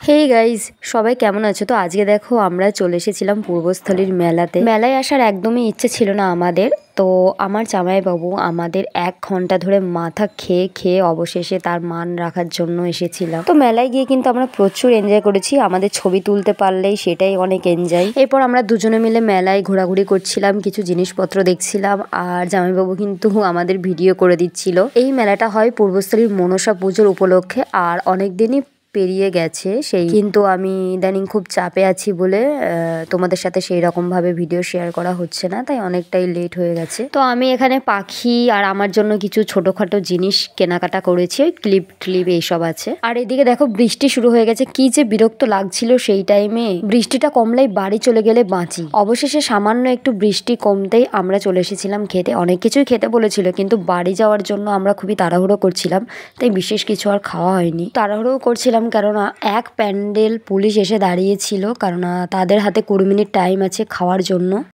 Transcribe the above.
Hey guys, সবাই কেমন আছো? তো আজকে দেখো আমরা চলে এসেছিলাম পূর্বস্থলীর মেলাতে। মেলায় আসার একদমই ইচ্ছে ছিল না আমাদের। তো আমার জামাইবাবু আমাদের 1 ঘন্টা ধরে মাথা খেয়ে খেয়ে অবশেষে তার মান রাখার জন্য এসেছিলাম। তো মেলায় গিয়ে কিন্তু আমরা প্রচুর এনজয় করেছি। আমাদের ছবি তুলতে পারলেই সেটাই অনেক এনজয়। এরপর আমরা দুজনে মিলে মেলায় ঘোরাঘুরি করছিলাম, কিছু জিনিসপত্র দেখছিলাম, আর জামাইবাবু কিন্তু আমাদের ভিডিও করে দিচ্ছিল। এই মেলাটা হয় পূর্বস্থলীর মনসা পুজোর উপলক্ষে, আর অনেক দিনই পেরিয়ে গেছে সেই, কিন্তু আমি ইদানিং খুব চাপে আছি বলে তোমাদের সাথে সেই রকম ভাবে ভিডিও শেয়ার করা হচ্ছে না, তাই অনেকটাই লেট হয়ে গেছে। তো আমি এখানে পাখি আর আমার জন্য কিছু ছোটখাটো জিনিস কেনাকাটা করেছি, ওই ক্লিপ এইসব আছে। আর এদিকে দেখো বৃষ্টি শুরু হয়ে গেছে, কি যে বিরক্ত লাগছিল সেই টাইমে। বৃষ্টিটা কমলেই বাড়ি চলে গেলে বাঁচি। অবশেষে সামান্য একটু বৃষ্টি কমতেই আমরা চলে এসেছিলাম খেতে। অনেক কিছুই খেতে বলেছিল, কিন্তু বাড়ি যাওয়ার জন্য আমরা খুবই তাড়াহুড়ো করছিলাম, তাই বিশেষ কিছু আর খাওয়া হয়নি। তাড়াহুড়ো করছিলাম কেননা এক প্যান্ডেল পুলিশ এসে দাঁড়িয়েছিল, কারণ তাদের হাতে 20 মিনিট টাইম আছে খাওয়ার জন্য।